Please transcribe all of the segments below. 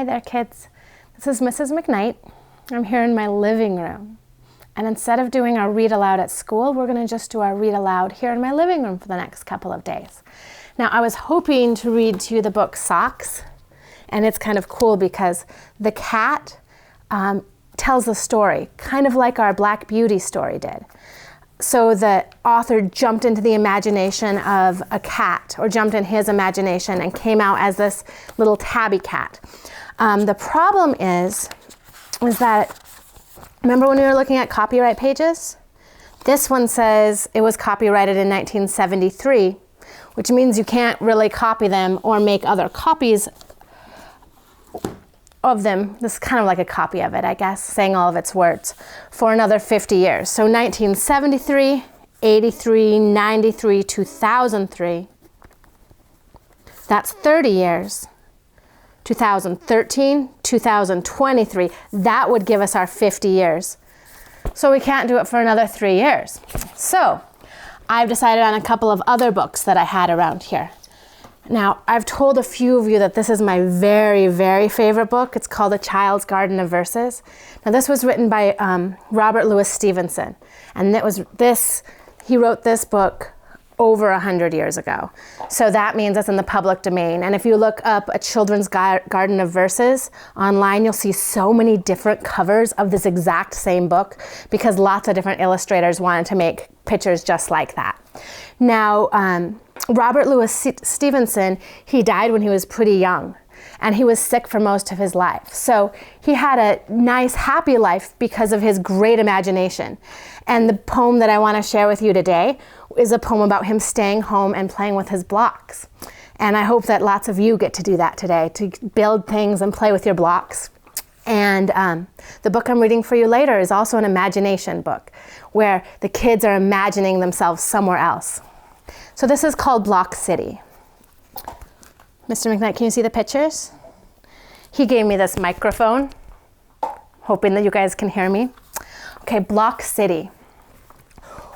Hi there, kids. This is Mrs. McKnight. I'm here in my living room. And instead of doing our read aloud at school, we're going to just do our read aloud here in my living room for the next couple of days. Now, I was hoping to read to you the book Socks, and it's kind of cool because the cat tells a story, kind of like our Black Beauty story did. So the author jumped into the imagination of a cat, or jumped in his imagination and came out as this little tabby cat. The problem is that, remember when we were looking at copyright pages? This one says it was copyrighted in 1973, which means you can't really copy them or make other copies of them. This is kind of like a copy of it, I guess, saying all of its words, for another 50 years. So 1973, 83, 93, 2003, that's 30 years. 2013, 2023, that would give us our 50 years. So we can't do it for another 3 years. So I've decided on a couple of other books that I had around here. Now, I've told a few of you that this is my very, very favorite book. It's called A Child's Garden of Verses. Now, this was written by Robert Louis Stevenson. And he wrote this book over 100 years ago. So that means it's in the public domain. And if you look up A Children's Garden of Verses online, you'll see so many different covers of this exact same book because lots of different illustrators wanted to make pictures just like that. Now, Robert Louis Stevenson, he died when he was pretty young, and he was sick for most of his life. So he had a nice, happy life because of his great imagination. And the poem that I want to share with you today is a poem about him staying home and playing with his blocks. And I hope that lots of you get to do that today, to build things and play with your blocks. And the book I'm reading for you later is also an imagination book, where the kids are imagining themselves somewhere else. So this is called Block City. Mr. McKnight, can you see the pictures? He gave me this microphone, hoping that you guys can hear me. Okay, Block City.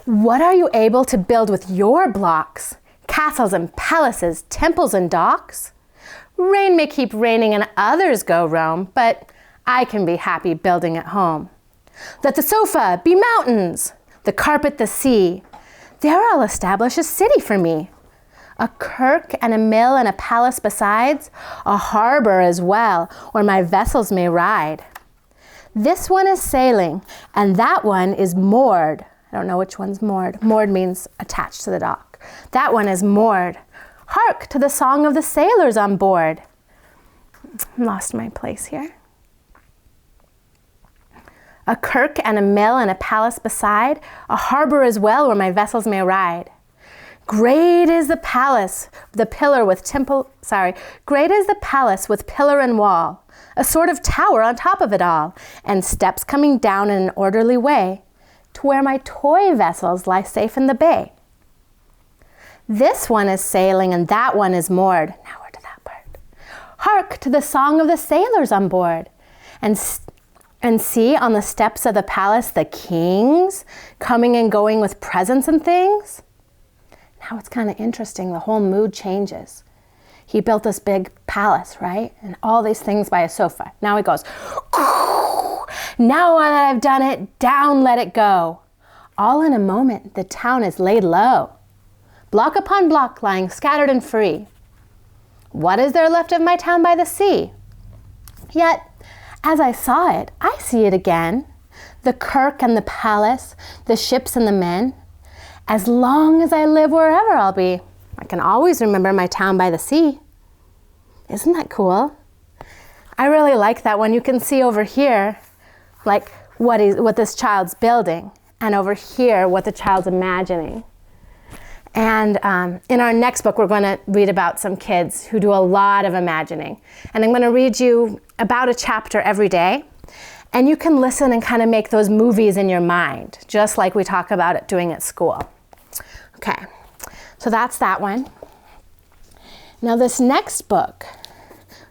What are you able to build with your blocks? Castles and palaces, temples and docks? Rain may keep raining and others go roam, but I can be happy building at home. Let the sofa be mountains, the carpet the sea. There I'll establish a city for me. A kirk and a mill and a palace besides, a harbor as well, where my vessels may ride. This one is sailing, and that one is moored. I don't know which one's moored. Moored means attached to the dock. That one is moored. Hark to the song of the sailors on board. Lost my place here. A kirk and a mill and a palace beside, a harbor as well where my vessels may ride. Great is the palace, great is the palace with pillar and wall, a sort of tower on top of it all, and steps coming down in an orderly way to where my toy vessels lie safe in the bay. This one is sailing and that one is moored. Now we're to that part. Hark to the song of the sailors on board, and see on the steps of the palace the kings coming and going with presents and things. Now it's kind of interesting. The whole mood changes. He built this big palace, right? And all these things by a sofa. Now he goes, now that I've done it, down let it go. All in a moment, the town is laid low. Block upon block lying scattered and free. What is there left of my town by the sea? Yet, as I saw it, I see it again. The kirk and the palace, the ships and the men. As long as I live wherever I'll be, I can always remember my town by the sea. Isn't that cool? I really like that one. You can see over here, like what this child's building, and over here, what the child's imagining. And in our next book, we're going to read about some kids who do a lot of imagining. And I'm going to read you about a chapter every day. And you can listen and kind of make those movies in your mind, just like we talk about it doing at school. Okay, so that's that one. Now this next book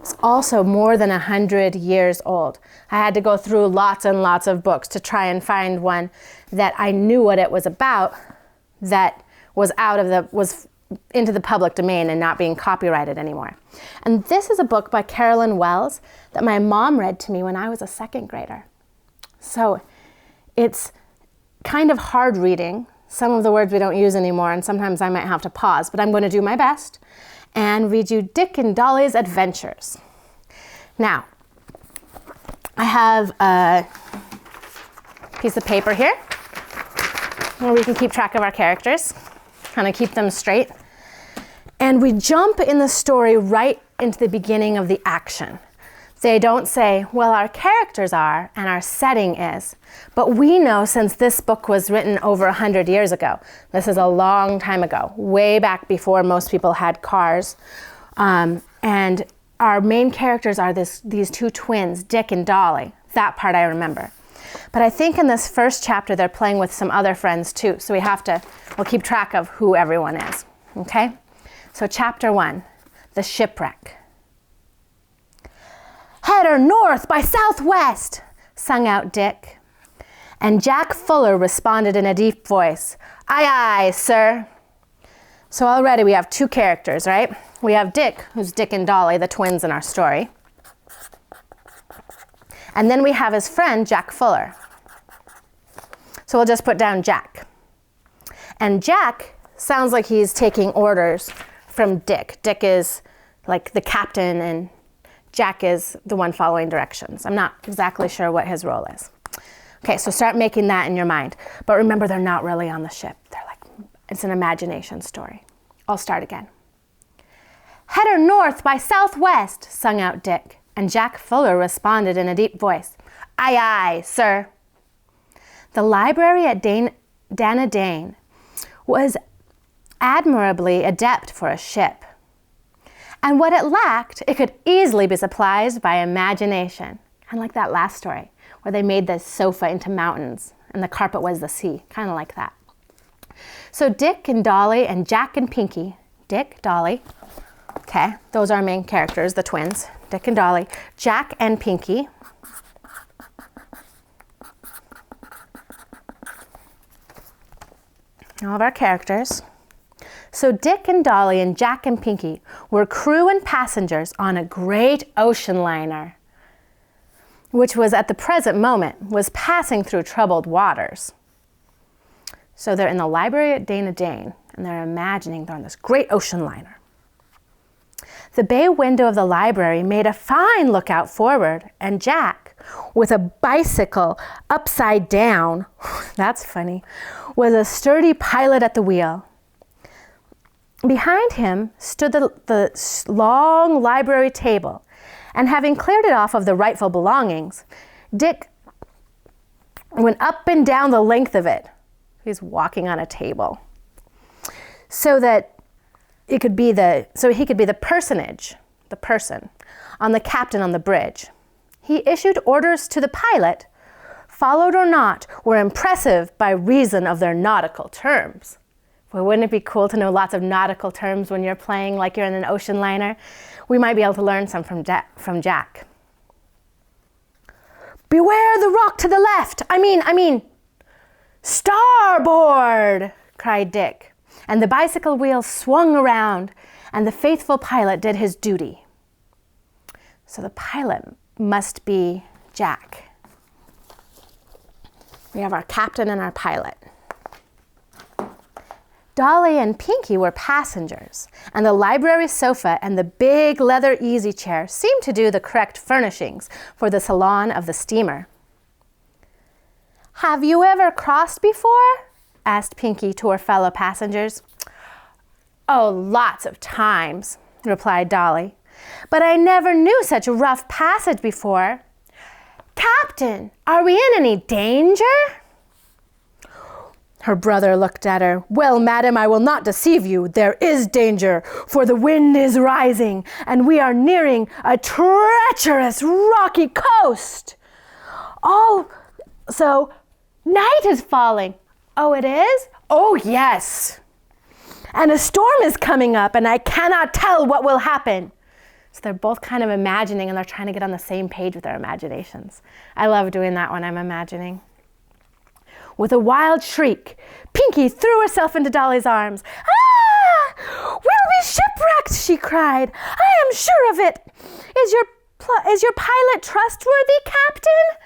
is also more than 100 years old. I had to go through lots and lots of books to try and find one that I knew what it was about, that was into the public domain and not being copyrighted anymore. And this is a book by Carolyn Wells that my mom read to me when I was a second grader. So it's kind of hard reading. Some of the words we don't use anymore, and sometimes I might have to pause, but I'm going to do my best and read you Dick and Dolly's Adventures. Now, I have a piece of paper here where we can keep track of our characters, kind of keep them straight. And we jump in the story right into the beginning of the action. They don't say, well, our characters are and our setting is. But we know, since this book was written over 100 years ago, this is a long time ago, way back before most people had cars. And our main characters are these two twins, Dick and Dolly. That part I remember. But I think in this first chapter, they're playing with some other friends too. So we'll keep track of who everyone is, okay? So chapter 1, the shipwreck. Head her north by southwest, sung out Dick. And Jack Fuller responded in a deep voice, aye, aye, sir. So already we have two characters, right? We have Dick, who's Dick and Dolly, the twins in our story. And then we have his friend, Jack Fuller. So we'll just put down Jack. And Jack sounds like he's taking orders from Dick. Dick is like the captain and Jack is the one following directions. I'm not exactly sure what his role is. Okay, so start making that in your mind. But remember, they're not really on the ship. It's an imagination story. I'll start again. Head her north by southwest, sung out Dick. And Jack Fuller responded in a deep voice, aye, aye, sir. The library at Danadane was admirably adept for a ship. And what it lacked, it could easily be supplied by imagination. Kind of like that last story, where they made the sofa into mountains and the carpet was the sea, kind of like that. So Dick and Dolly and Jack and Pinky, Dick, Dolly, okay, those are our main characters, the twins, Dick and Dolly, Jack and Pinky. All of our characters. So Dick and Dolly and Jack and Pinky were crew and passengers on a great ocean liner, which was at the present moment was passing through troubled waters. So they're in the library at Danadane, and they're imagining they're on this great ocean liner. The bay window of the library made a fine lookout forward, and Jack, with a bicycle upside down, that's funny, was a sturdy pilot at the wheel. Behind him stood the long library table, and having cleared it off of the rightful belongings, Dick went up and down the length of it. He's walking on a table. So he could be the personage, the person, on the captain on the bridge. He issued orders to the pilot, followed or not, were impressive by reason of their nautical terms. Well, wouldn't it be cool to know lots of nautical terms when you're playing like you're in an ocean liner? We might be able to learn some from Jack. Beware the rock to the left! I mean, starboard! Cried Dick. And the bicycle wheels swung around, and the faithful pilot did his duty. So the pilot must be Jack. We have our captain and our pilot. Dolly and Pinky were passengers, and the library sofa and the big leather easy chair seemed to do the correct furnishings for the salon of the steamer. Have you ever crossed before? Asked Pinky to her fellow passengers. Oh, lots of times, replied Dolly. But I never knew such a rough passage before. Captain, are we in any danger? Her brother looked at her. Well, madam, I will not deceive you. There is danger, for the wind is rising, and we are nearing a treacherous rocky coast. Oh, so night is falling. Oh, it is? Oh, yes. And a storm is coming up, and I cannot tell what will happen. So they're both kind of imagining, and they're trying to get on the same page with their imaginations. I love doing that when I'm imagining. With a wild shriek, Pinky threw herself into Dolly's arms. Ah! correct, she cried. I am sure of it. Is your pilot trustworthy, Captain?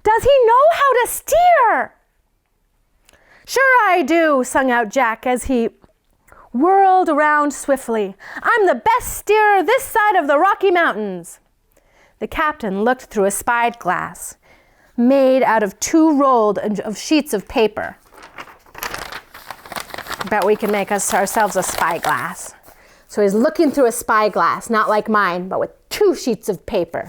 Does he know how to steer? Sure I do, sung out Jack as he whirled around swiftly. I'm the best steerer this side of the Rocky Mountains. The captain looked through a spyglass made out of 2 rolled of sheets of paper. Bet we can make ourselves a spyglass. So he's looking through a spyglass, not like mine, but with 2 sheets of paper.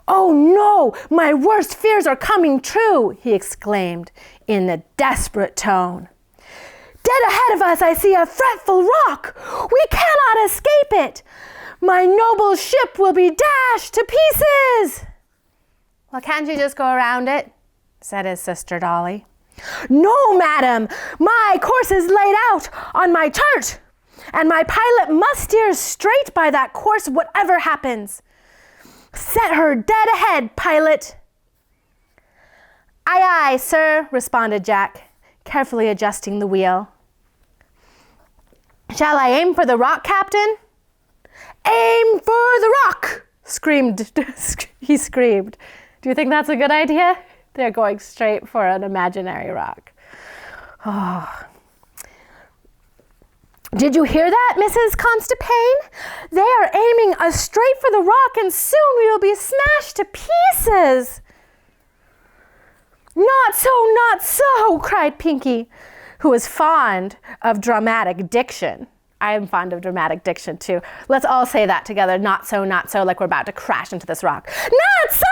Oh no, my worst fears are coming true, he exclaimed in a desperate tone. Dead ahead of us, I see a fretful rock. We cannot escape it. My noble ship will be dashed to pieces. Well, can't you just go around it? Said his sister Dolly. No, madam, my course is laid out on my chart, and my pilot must steer straight by that course whatever happens. Set her dead ahead, pilot. Aye, aye, sir, responded Jack, carefully adjusting the wheel. Shall I aim for the rock, Captain? Aim for the rock, he screamed. Do you think that's a good idea? They're going straight for an imaginary rock. Oh. Did you hear that, Mrs. Constipane? They are aiming us straight for the rock, and soon we will be smashed to pieces. Not so, cried Pinky, who was fond of dramatic diction. I am fond of dramatic diction too. Let's all say that together. Not so, like we're about to crash into this rock. Not so,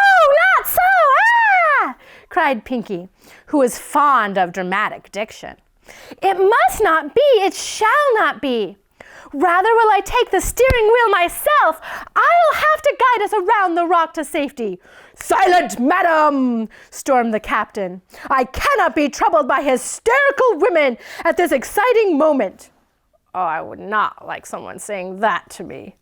ah! Cried Pinky, who was fond of dramatic diction. It must not be, it shall not be. Rather will I take the steering wheel myself. I'll have to guide us around the rock to safety. Silent, madam, stormed the captain. I cannot be troubled by hysterical women at this exciting moment. Oh, I would not like someone saying that to me.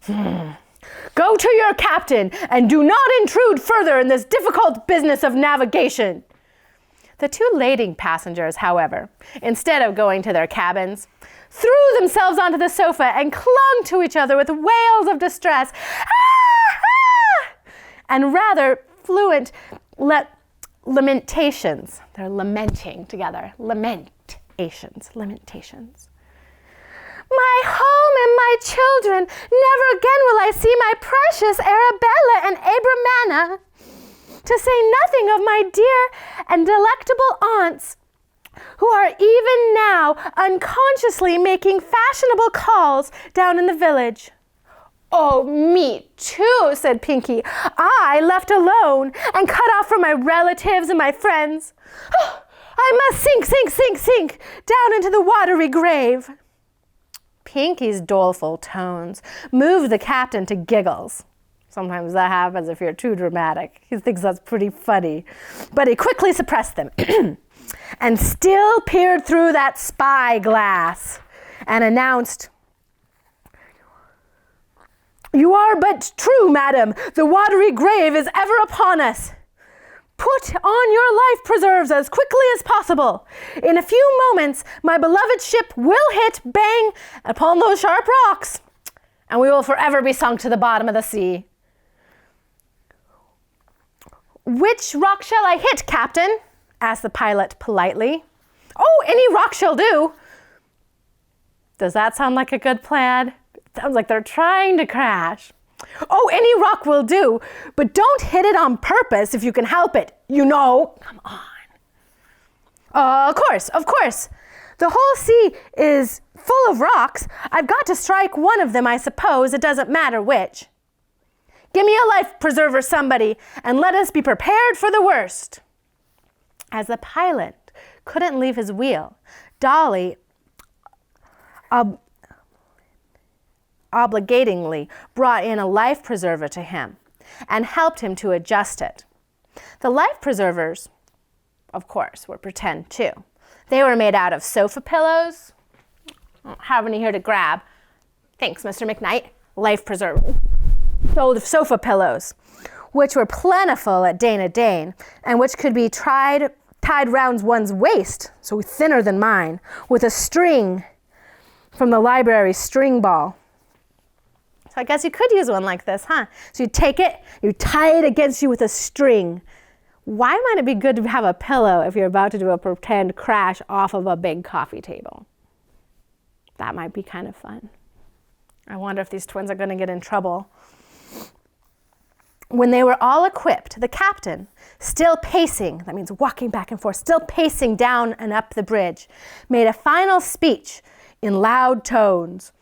Go to your captain and do not intrude further in this difficult business of navigation. The 2 lading passengers, however, instead of going to their cabins, threw themselves onto the sofa and clung to each other with wails of distress. And rather fluent lamentations. They're lamenting together. Lamentations. My home and my children. Never again will I see my precious Arabella and Abramana. To say nothing of my dear and delectable aunts, who are even now unconsciously making fashionable calls down in the village. Oh, me too, said Pinky. I left alone and cut off from my relatives and my friends. Oh, I must sink down into the watery grave. Pinky's doleful tones moved the captain to giggles. Sometimes that happens if you're too dramatic. He thinks that's pretty funny. But he quickly suppressed them and still peered through that spyglass and announced, You are but true, madam. The watery grave is ever upon us. Put on your life preserves as quickly as possible. In a few moments, my beloved ship will hit bang upon those sharp rocks, and we will forever be sunk to the bottom of the sea. Which rock shall I hit, Captain? Asked the pilot politely. Oh, any rock shall do. Does that sound like a good plan? It sounds like they're trying to crash. Oh, any rock will do, but don't hit it on purpose if you can help it. You know. Come on. Of course. The whole sea is full of rocks. I've got to strike one of them, I suppose. It doesn't matter which. Give me a life preserver, somebody, and let us be prepared for the worst. As the pilot couldn't leave his wheel, Dolly obligatingly brought in a life preserver to him and helped him to adjust it. The life preservers, of course, were pretend too. They were made out of sofa pillows. I don't have any here to grab. Thanks, Mr. McKnight. Life preserver. So the sofa pillows, which were plentiful at Dana Dane, and which could be tied round one's waist, so thinner than mine, with a string from the library string ball. So I guess you could use one like this, huh? So you take it, you tie it against you with a string. Why might it be good to have a pillow if you're about to do a pretend crash off of a big coffee table? That might be kind of fun. I wonder if these twins are going to get in trouble. When they were all equipped, the captain, still pacing, that means walking back and forth, still pacing down and up the bridge, made a final speech in loud tones.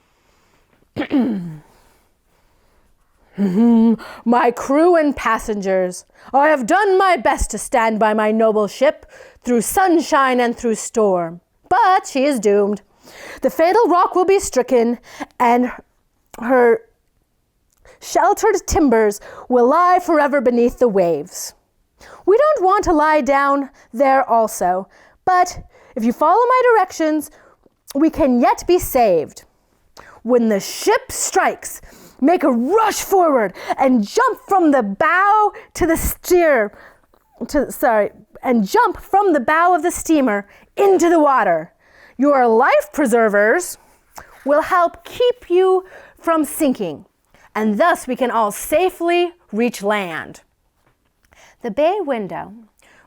My crew and passengers, I have done my best to stand by my noble ship through sunshine and through storm, but she is doomed. The fatal rock will be stricken, and her sheltered timbers will lie forever beneath the waves. We don't want to lie down there also, but if you follow my directions, we can yet be saved. When the ship strikes, make a rush forward and jump from the bow to the jump from the bow of the steamer into the water. Your life preservers will help keep you from sinking, and thus we can all safely reach land. The bay window,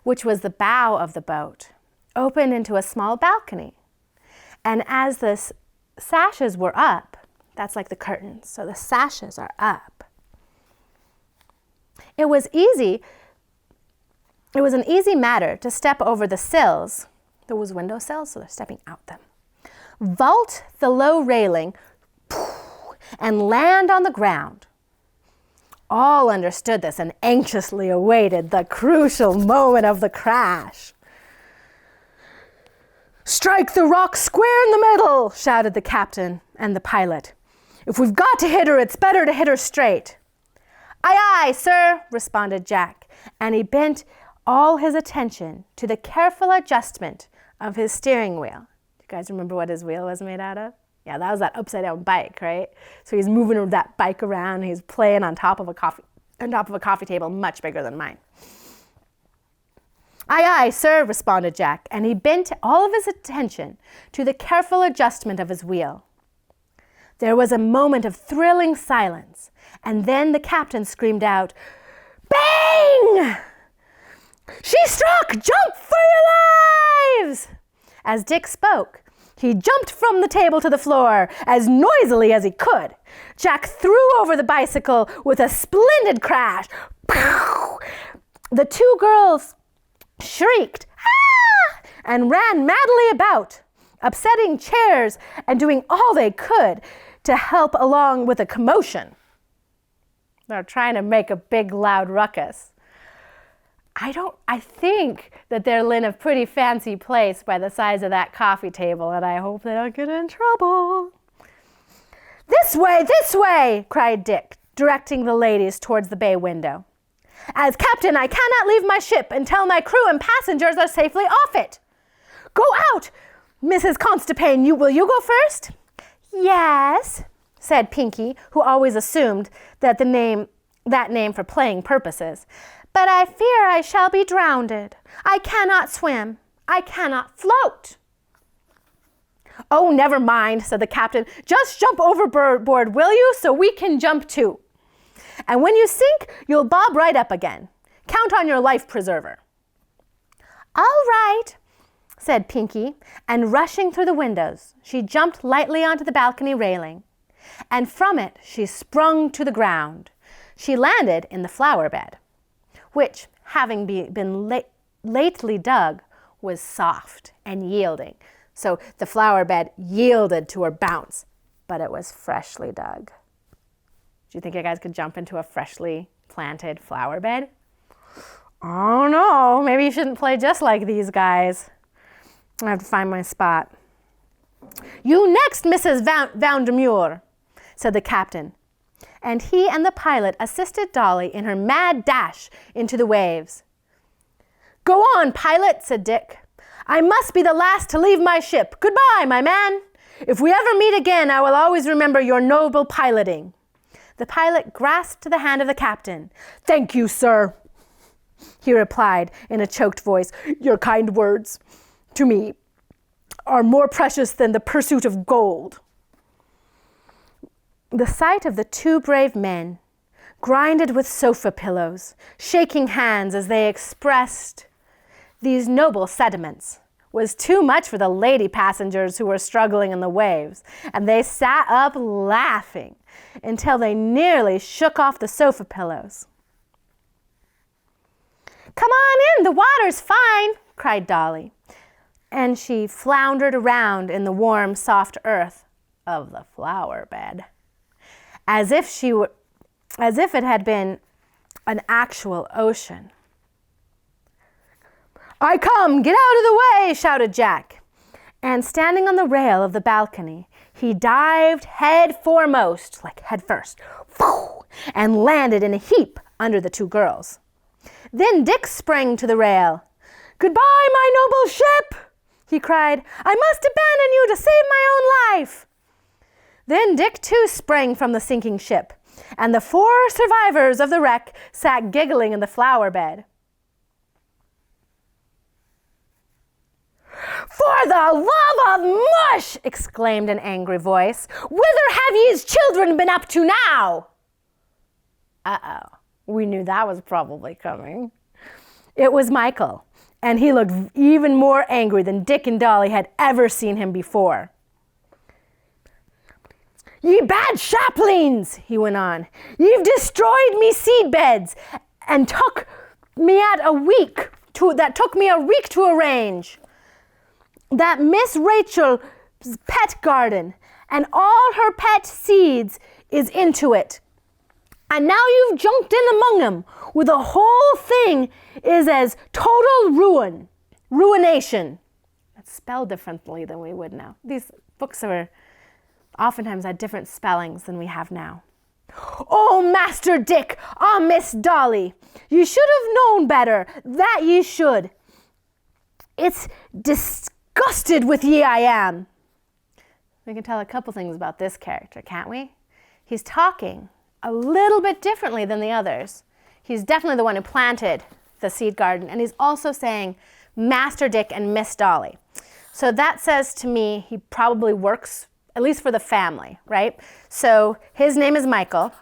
which was the bow of the boat, opened into a small balcony, and as the sashes were up, that's like the curtains, so the sashes are up. It was an easy matter to step over the sills. There was window sills, so they're stepping out them. Vault the low railing and land on the ground. All understood this and anxiously awaited the crucial moment of the crash. Strike the rock square in the middle, shouted the captain and the pilot. If we've got to hit her, it's better to hit her straight. Aye, aye, sir, responded Jack, and he bent all his attention to the careful adjustment of his steering wheel. You guys remember what his wheel was made out of? Yeah, that was that upside down bike, right? So he's moving that bike around. He's playing on top of a coffee table much bigger than mine. Aye, aye, sir, responded Jack, and he bent all of his attention to the careful adjustment of his wheel. There was a moment of thrilling silence, and then the captain screamed out, "Bang! She struck! Jump for your lives!" As Dick spoke, he jumped from the table to the floor as noisily as he could. Jack threw over the bicycle with a splendid crash. The two girls shrieked, "Ah!" and ran madly about, upsetting chairs and doing all they could to help along with the commotion. They're trying to make a big, loud ruckus. I think that they're in a pretty fancy place by the size of that coffee table, and I hope they don't get in trouble. This way, cried Dick, directing the ladies towards the bay window. As captain, I cannot leave my ship until my crew and passengers are safely off it. Go out, Mrs. Constipane, will you go first? Yes, said Pinky, who always assumed that name for playing purposes. But I fear I shall be drowned. I cannot swim. I cannot float. Oh, never mind, said the captain. Just jump overboard, will you, so we can jump too. And when you sink, you'll bob right up again. Count on your life preserver. All right, said Pinky, and rushing through the windows, she jumped lightly onto the balcony railing, and from it she sprung to the ground. She landed in the flower bed, which, having been lately dug, was soft and yielding. So the flower bed yielded to her bounce, but it was freshly dug. Do you think you guys could jump into a freshly planted flower bed? Oh no, maybe you shouldn't play just like these guys. I have to find my spot. You next, Mrs. Vandermeer, said the captain, and he and the pilot assisted Dolly in her mad dash into the waves. Go on, pilot, said Dick. I must be the last to leave my ship. Goodbye, my man. If we ever meet again, I will always remember your noble piloting. The pilot grasped the hand of the captain. Thank you, sir, he replied in a choked voice. Your kind words to me are more precious than the pursuit of gold. The sight of the two brave men, grinded with sofa pillows, shaking hands as they expressed these noble sentiments, was too much for the lady passengers who were struggling in the waves, and they sat up laughing until they nearly shook off the sofa pillows. "Come on in, the water's fine," cried Dolly, and she floundered around in the warm, soft earth of the flower bed, as if it had been an actual ocean. "I come, get out of the way," shouted Jack. And standing on the rail of the balcony, he dived head foremost, like head first, and landed in a heap under the two girls. Then Dick sprang to the rail. "Goodbye, my noble ship," he cried. "I must abandon you to save my own life." Then Dick too sprang from the sinking ship, and the 4 survivors of the wreck sat giggling in the flower bed. "For the love of mush!" exclaimed an angry voice. "Whither have ye's children been up to now?" Uh-oh. We knew that was probably coming. It was Michael, and he looked even more angry than Dick and Dolly had ever seen him before. "Ye bad shaplings," he went on, "ye've destroyed me seed beds and took me a week to arrange. That Miss Rachel's pet garden and all her pet seeds is into it. And now you've jumped in among them, with the whole thing is as total ruination." That's spelled differently than we would now. These books are oftentimes had different spellings than we have now. "Oh, Master Dick, Miss Dolly, you should have known better, that ye should. It's disgusted with ye I am." We can tell a couple things about this character, can't we? He's talking a little bit differently than the others. He's definitely the one who planted the seed garden, and he's also saying Master Dick and Miss Dolly. So that says to me he probably works, at least for the family, right? So his name is Michael.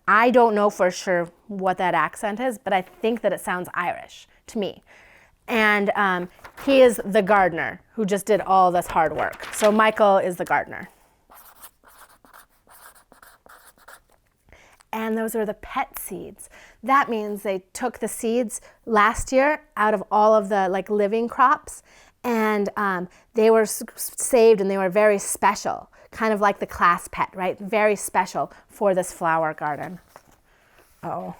I don't know for sure what that accent is, but I think that it sounds Irish to me. And he is the gardener who just did all this hard work. So Michael is the gardener. And those are the pet seeds. That means they took the seeds last year out of all of the living crops, and they were saved, and they were very special, kind of like the class pet, right? Very special for this flower garden. Oh,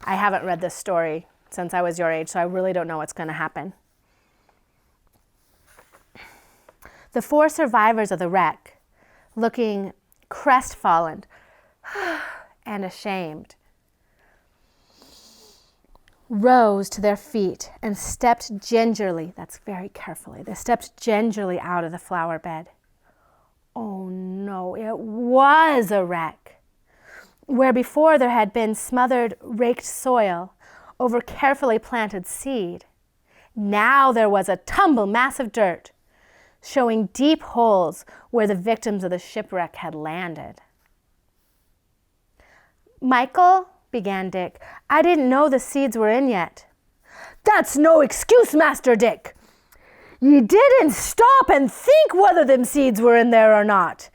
I haven't read this story since I was your age, so I really don't know what's going to happen. The 4 survivors of the wreck, looking crestfallen and ashamed, rose to their feet and stepped gingerly, that's very carefully, they stepped gingerly out of the flower bed. Oh no, it was a wreck. Where before there had been smothered, raked soil over carefully planted seed, now there was a tumble mass of dirt, showing deep holes where the victims of the shipwreck had landed. "Michael," began Dick, "I didn't know the seeds were in yet." "That's no excuse, Master Dick. Ye didn't stop and think whether them seeds were in there or not.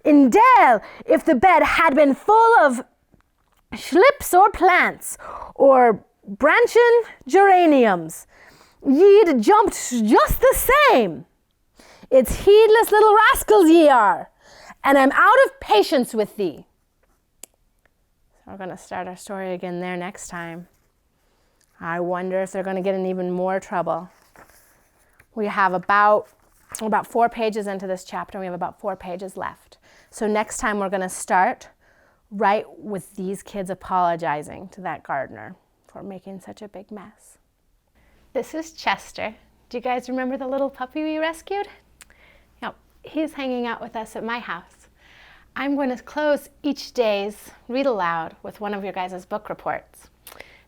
Indale, if the bed had been full of schlips or plants or branching geraniums, ye'd jumped just the same. It's heedless little rascals ye are, and I'm out of patience with thee." We're going to start our story again there next time. I wonder if they're going to get in even more trouble. We have about 4 pages into this chapter. We have about 4 pages left. So next time we're going to start right with these kids apologizing to that gardener for making such a big mess. This is Chester. Do you guys remember the little puppy we rescued? Yep, he's hanging out with us at my house. I'm going to close each day's read aloud with one of your guys' book reports.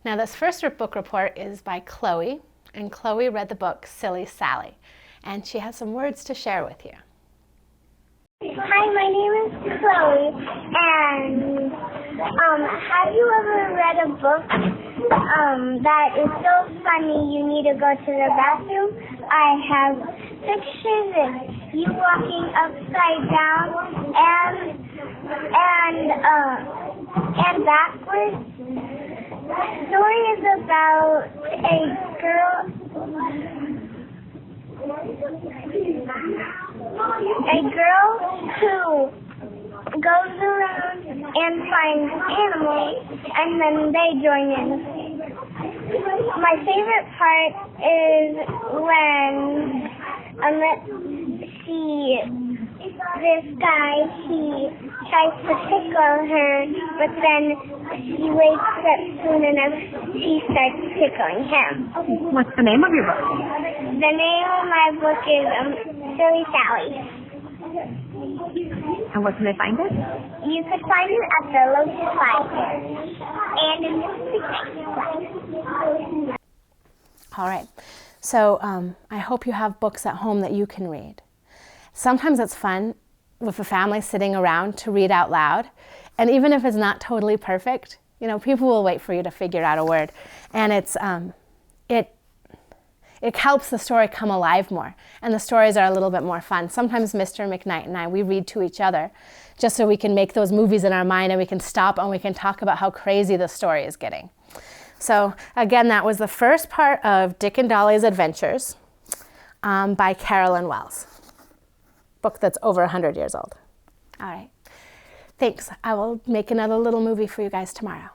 Now this first book report is by Khloe, and Khloe read the book Silly Sally, and she has some words to share with you. Hi, my name is Khloe, and have you ever read a book that is so funny you need to go to the bathroom? I have pictures of you walking upside down and backwards. The story is about a girl who goes around and finds animals, and then they join in. My favorite part is when this guy, he tries to tickle her, but then he wakes up soon enough, she starts tickling him. What's the name of your book? The name of my book is Silly Sally. And where can they find it? You could find it at the Lotus Library and in the McKnight. All right. So I hope you have books at home that you can read. Sometimes it's fun with a family sitting around to read out loud. And even if it's not totally perfect, you know, people will wait for you to figure out a word. And it helps the story come alive more. And the stories are a little bit more fun. Sometimes Mr. McKnight and I, we read to each other just so we can make those movies in our mind and we can stop and we can talk about how crazy the story is getting. So again, that was the first part of Dick and Dolly's Adventures by Carolyn Wells. Book that's over 100 years old. All right. Thanks. I will make another little movie for you guys tomorrow.